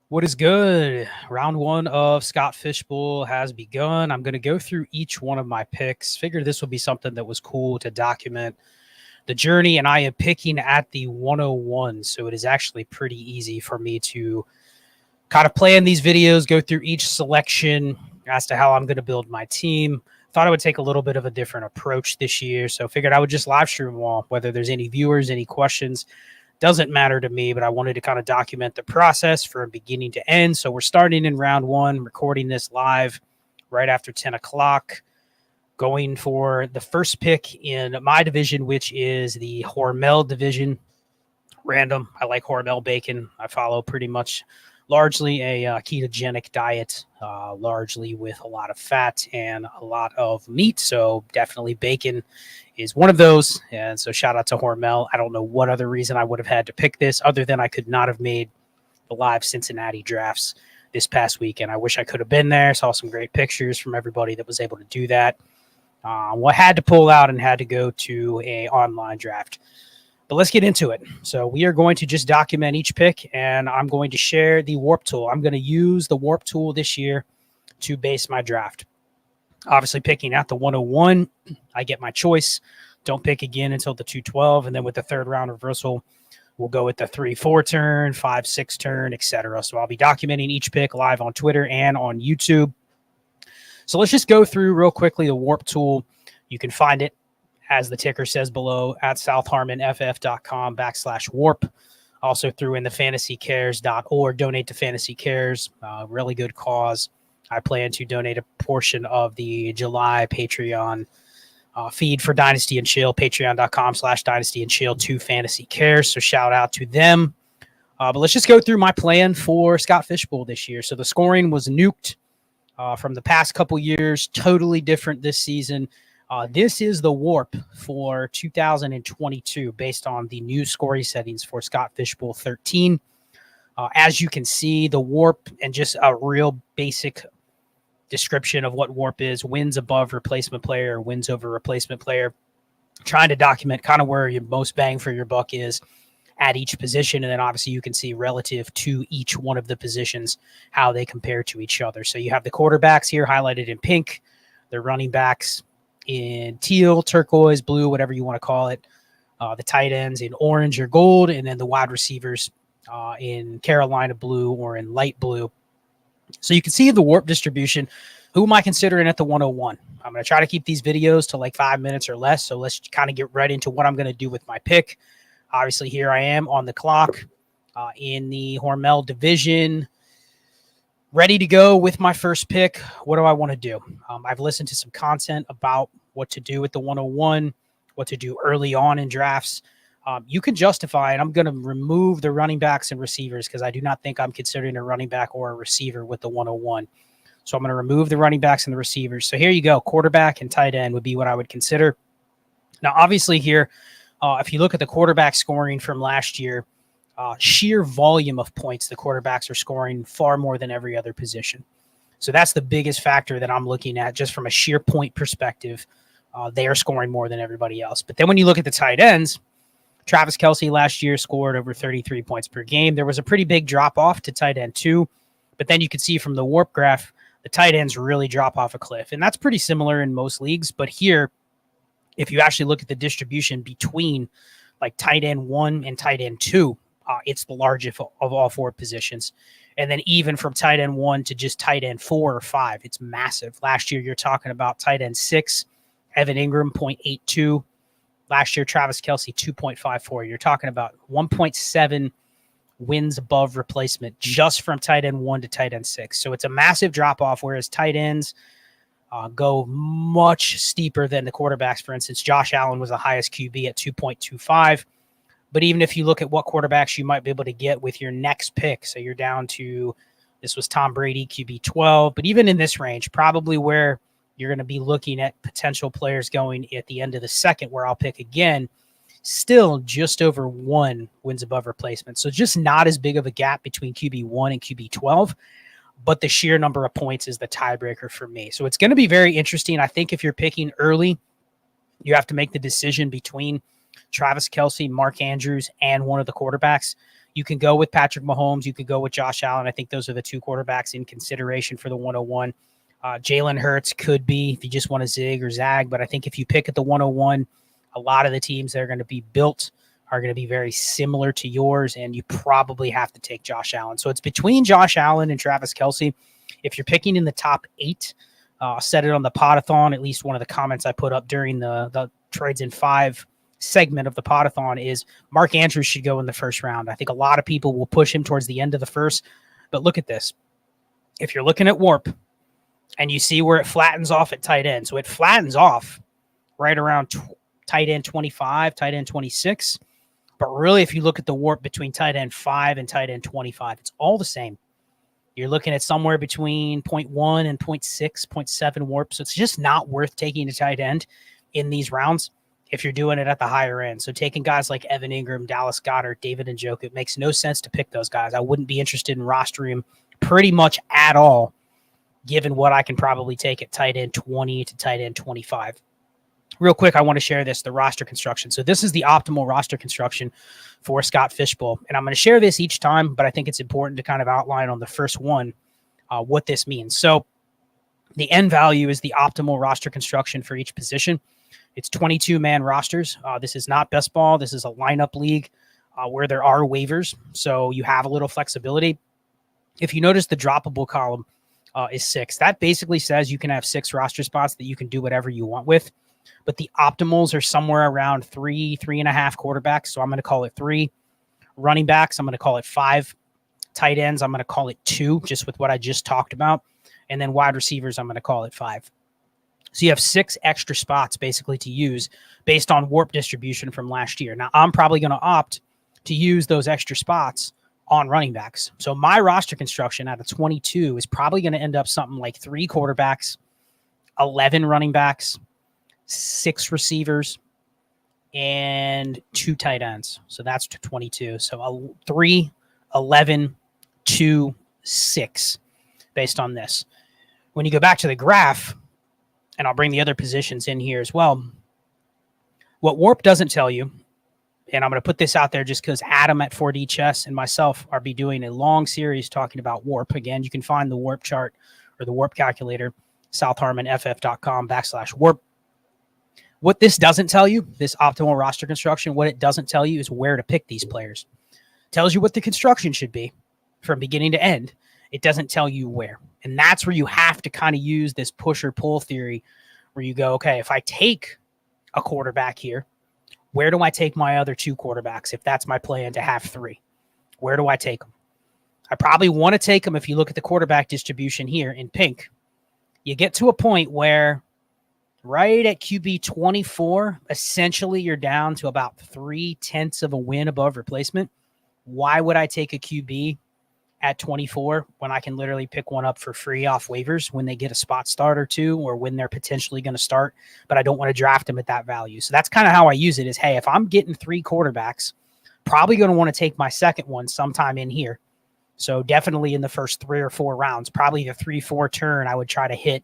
What is good? Round one of Scott Fishbowl has begun. I'm going to go through each one of my picks. Figured this would be something that was cool to document the journey, and I am picking at the 101. So it is actually pretty easy for me to kind of plan these videos, go through each selection as to how I'm going to build my team. Thought I would take a little bit of a different approach this year. So figured I would just live stream them all, whether there's any viewers, any questions. Doesn't matter to me, but I wanted to kind of document the process from beginning to end. So we're starting in round one, recording this live right after 10 o'clock, going for the first pick in my division, which is the Hormel division. Random. I like Hormel bacon. I follow pretty much largely a ketogenic diet, largely with a lot of fat and a lot of meat. So definitely bacon is one of those. And so shout out to Hormel. I don't know what other reason I would have had to pick this other than I could not have made the live Cincinnati drafts this past weekend. I wish I could have been there. Saw some great pictures from everybody that was able to do that. Well, had to pull out and had to go to a online draft. But let's get into it. So we are going to just document each pick, and I'm going to share the WoRP tool. I'm going to use the WoRP tool this year to base my draft. Obviously, picking at the 101, I get my choice. Don't pick again until the 212, and then with the third round reversal, we'll go with the 3-4 turn, 5-6 turn, etc. So I'll be documenting each pick live on Twitter and on YouTube. So let's just go through real quickly the WoRP tool. You can find it, as the ticker says below, at southharmonff.com/WoRP. Also threw in the fantasycares.org, donate to Fantasy Cares, really good cause. I plan to donate a portion of the July Patreon feed for Dynasty and Chill, patreon.com/Dynasty and Chill to Fantasy Cares. So shout out to them. But let's just go through my plan for Scott Fishbowl this year. So the scoring was nuked from the past couple years, totally different this season. This is the WoRP for 2022 based on the new scoring settings for Scott Fishbowl 13. As you can see, the WoRP, and just a real basic description of what WoRP is: wins above replacement player, wins over replacement player. Trying to document kind of where your most bang for your buck is at each position. And then obviously you can see relative to each one of the positions, how they compare to each other. So you have the quarterbacks here highlighted in pink, the running backs in teal, turquoise, blue, whatever you want to call it, the tight ends in orange or gold, and then the wide receivers in Carolina blue or in light blue. So you can see the WoRP distribution. Who am I considering at the 101? I'm going to try to keep these videos to like 5 minutes or less. So let's kind of get right into what I'm going to do with my pick. Obviously, here I am on the clock in the Hormel division, ready to go with my first pick. What do I want to do? I've listened to some content about what to do with the 101, what to do early on in drafts. You can justify it. I'm going to remove the running backs and receivers because I do not think I'm considering a running back or a receiver with the 101. So I'm going to remove the running backs and the receivers. So here you go. Quarterback and tight end would be what I would consider. Now, obviously here, if you look at the quarterback scoring from last year, sheer volume of points, the quarterbacks are scoring far more than every other position. So that's the biggest factor that I'm looking at just from a sheer point perspective. They are scoring more than everybody else. But then when you look at the tight ends, Travis Kelce last year scored over 33 points per game. There was a pretty big drop off to tight end 2. But then you can see from the WoRP graph, the tight ends really drop off a cliff. And that's pretty similar in most leagues. But here, if you actually look at the distribution between like tight end 1 and tight end 2, it's the largest of all 4 positions. And then even from tight end 1 to just tight end 4 or 5, it's massive. Last year, you're talking about tight end 6, Evan Ingram, 0.82. Last year, Travis Kelce, 2.54. You're talking about 1.7 wins above replacement just from tight end 1 to tight end 6. So it's a massive drop-off, whereas tight ends go much steeper than the quarterbacks. For instance, Josh Allen was the highest QB at 2.25. But even if you look at what quarterbacks you might be able to get with your next pick, so you're down to, this was Tom Brady, QB 12, but even in this range, probably where you're going to be looking at potential players going at the end of the second, where I'll pick again, still just over 1 wins above replacement. So just not as big of a gap between QB 1 and QB 12, but the sheer number of points is the tiebreaker for me. So it's going to be very interesting. I think if you're picking early, you have to make the decision between Travis Kelce, Mark Andrews, and one of the quarterbacks. You can go with Patrick Mahomes. You could go with Josh Allen. I think those are the two quarterbacks in consideration for the 101. Jalen Hurts could be if you just want to zig or zag. But I think if you pick at the 101, a lot of the teams that are going to be built are going to be very similar to yours, and you probably have to take Josh Allen. So it's between Josh Allen and Travis Kelce. If you're picking in the top 8, said it on the Podathon, at least one of the comments I put up during the Trades in 5 segment of the Podathon is Mark Andrews should go in the first round. I think a lot of people will push him towards the end of the first, but look at this. If you're looking at WoRP and you see where it flattens off at tight end, so it flattens off right around tight end 25, tight end 26. But really, if you look at the WoRP between tight end 5 and tight end 25, it's all the same. You're looking at somewhere between 0.1 and 0.6, 0.7 WoRP. So it's just not worth taking a tight end in these rounds if you're doing it at the higher end. So taking guys like Evan Ingram, Dallas Goedert, David Njoku, it makes no sense to pick those guys. I wouldn't be interested in rostering them pretty much at all, given what I can probably take at tight end 20 to tight end 25. Real quick, I want to share the roster construction. So this is the optimal roster construction for Scott Fishbowl. And I'm going to share this each time, but I think it's important to kind of outline on the first one what this means. So the end value is the optimal roster construction for each position. It's 22-man rosters. This is not best ball. This is a lineup league where there are waivers. So you have a little flexibility. If you notice, the droppable column is 6. That basically says you can have 6 roster spots that you can do whatever you want with. But the optimals are somewhere around 3.5 quarterbacks. So I'm going to call it 3. Running backs, I'm going to call it 5. Tight ends, I'm going to call it 2, just with what I just talked about. And then wide receivers, I'm going to call it 5. So you have 6 extra spots basically to use based on WoRP distribution from last year. Now, I'm probably going to opt to use those extra spots on running backs. So my roster construction out of 22 is probably going to end up something like 3 quarterbacks, 11 running backs, 6 receivers, and 2 tight ends. So that's 22. So 3, 11, 2, 6 based on this. When you go back to the graph, and I'll bring the other positions in here as well, what WoRP doesn't tell you, and I'm going to put this out there just because Adam at 4D Chess and myself are be doing a long series talking about WoRP. Again, you can find the WoRP chart or the WoRP calculator, southharmonff.com/WoRP. What this doesn't tell you, this optimal roster construction, what it doesn't tell you is where to pick these players. It tells you what the construction should be from beginning to end. It doesn't tell you where. And that's where you have to kind of use this push or pull theory where you go, okay, if I take a quarterback here, where do I take my other 2 quarterbacks if that's my plan to have 3? Where do I take them? I probably want to take them if you look at the quarterback distribution here in pink. You get to a point where right at QB 24, essentially you're down to about 0.3 of a win above replacement. Why would I take a QB at 24 when I can literally pick one up for free off waivers when they get a spot start or 2 or when they're potentially going to start, but I don't want to draft them at that value. So that's kind of how I use it is, hey, if I'm getting 3 quarterbacks, probably going to want to take my second one sometime in here. So definitely in the first 3 or 4 rounds, probably the 3-4 turn, I would try to hit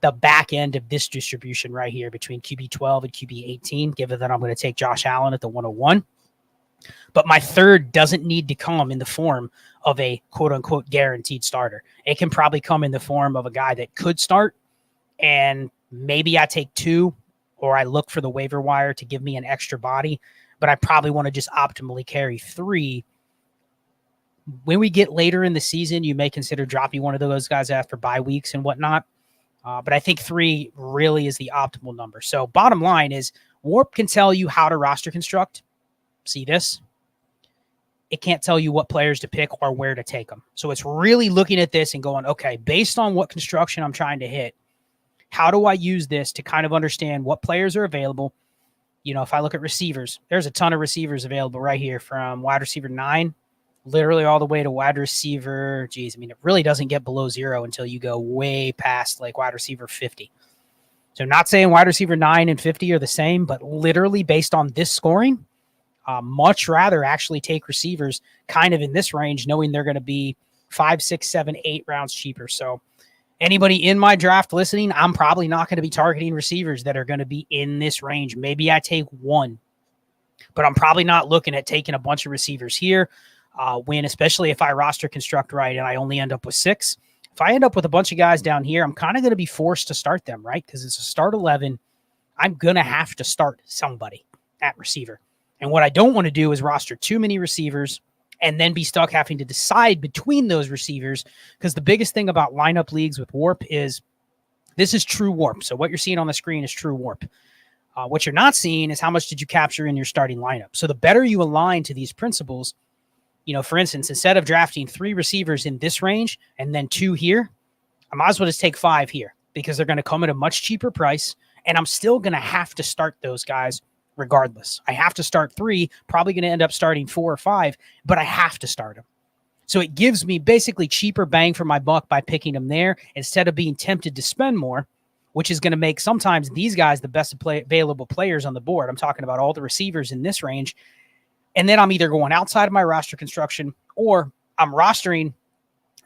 the back end of this distribution right here between QB 12 and QB 18, given that I'm going to take Josh Allen at the 101. But my third doesn't need to come in the form of a quote-unquote guaranteed starter. It can probably come in the form of a guy that could start, and maybe I take 2 or I look for the waiver wire to give me an extra body, but I probably want to just optimally carry 3. When we get later in the season, you may consider dropping one of those guys after bye weeks and whatnot. But I think 3 really is the optimal number. So bottom line is WoRP can tell you how to roster construct. See this? It can't tell you what players to pick or where to take them. So it's really looking at this and going, okay, based on what construction I'm trying to hit, how do I use this to kind of understand what players are available? You know, if I look at receivers, there's a ton of receivers available right here from wide receiver 9, literally all the way to wide receiver. Geez, I mean, it really doesn't get below 0 until you go way past like wide receiver 50. So not saying wide receiver 9 and 50 are the same, but literally based on this scoring, much rather actually take receivers kind of in this range, knowing they're going to be 5, 6, 7, 8 rounds cheaper. So anybody in my draft listening, I'm probably not going to be targeting receivers that are going to be in this range. Maybe I take 1, but I'm probably not looking at taking a bunch of receivers here. win, especially if I roster construct right and I only end up with 6. If I end up with a bunch of guys down here, I'm kind of going to be forced to start them, right? Because it's a start 11. I'm going to have to start somebody at receiver. And what I don't want to do is roster too many receivers and then be stuck having to decide between those receivers, because the biggest thing about lineup leagues with WoRP is this is true WoRP. So what you're seeing on the screen is true WoRP. What you're not seeing is how much did you capture in your starting lineup. So the better you align to these principles, for instance, instead of drafting 3 receivers in this range and then 2 here, I might as well just take 5 here because they're going to come at a much cheaper price, and I'm still going to have to start those guys regardless. I have to start 3, probably going to end up starting 4 or 5, but I have to start them. So it gives me basically cheaper bang for my buck by picking them there instead of being tempted to spend more, which is going to make sometimes these guys the best available players on the board. I'm talking about all the receivers in this range. And then I'm either going outside of my roster construction or I'm rostering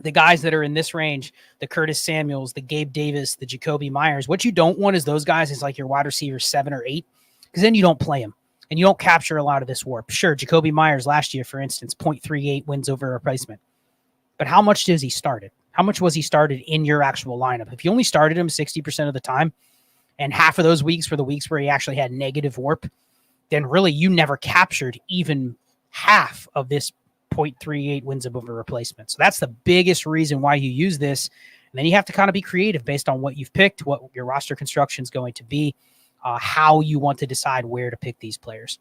the guys that are in this range, the Curtis Samuels, the Gabe Davis, the Jacoby Myers. What you don't want is those guys is like your wide receiver 7 or 8, because then you don't play them and you don't capture a lot of this WoRP. Sure, Jacoby Myers last year, for instance, 0.38 wins over replacement. But how much does he started? How much was he started in your actual lineup? If you only started him 60% of the time, and half of those weeks were the weeks where he actually had negative WoRP, then really you never captured even half of this 0.38 wins over replacement. So that's the biggest reason why you use this. And then you have to kind of be creative based on what you've picked, what your roster construction is going to be, how you want to decide where to pick these players.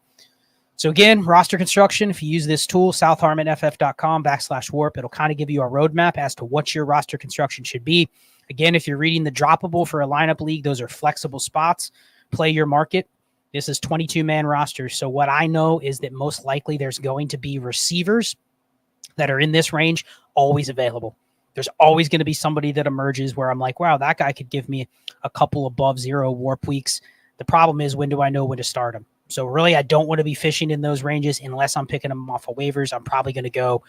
So again, roster construction, if you use this tool, southharmonff.com/WoRP, it'll kind of give you a roadmap as to what your roster construction should be. Again, if you're reading the droppable for a lineup league, those are flexible spots. Play your market. This is 22-man rosters. So what I know is that most likely there's going to be receivers that are in this range always available. There's always going to be somebody that emerges where I'm like, wow, that guy could give me a couple above 0 WoRP weeks. The problem is, when do I know when to start him? So really, I don't want to be fishing in those ranges unless I'm picking them off of waivers. I'm probably going to go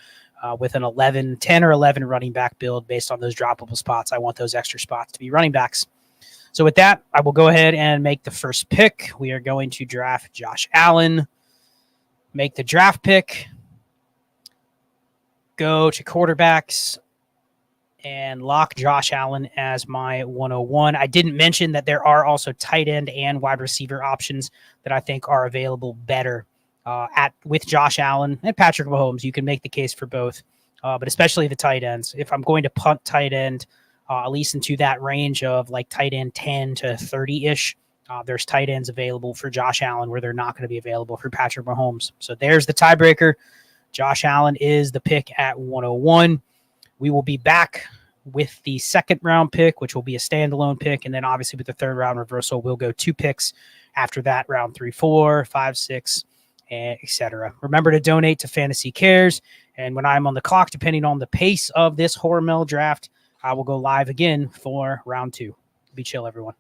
with an 10 or 11 running back build based on those droppable spots. I want those extra spots to be running backs. So with that, I will go ahead and make the first pick. We are going to draft Josh Allen. Make the draft pick. Go to quarterbacks and lock Josh Allen as my 101. I didn't mention that there are also tight end and wide receiver options that I think are available better with Josh Allen and Patrick Mahomes. You can make the case for both, but especially the tight ends. If I'm going to punt tight end, at least into that range of like tight end 10 to 30-ish, there's tight ends available for Josh Allen where they're not going to be available for Patrick Mahomes. So there's the tiebreaker. Josh Allen is the pick at 101. We will be back with the second round pick, which will be a standalone pick. And then obviously with the third round reversal, we'll go 2 picks after that, round 3, 4, 5, 6, etc. Remember to donate to Fantasy Cares. And when I'm on the clock, depending on the pace of this Hormel draft, I will go live again for round 2. Be chill, everyone.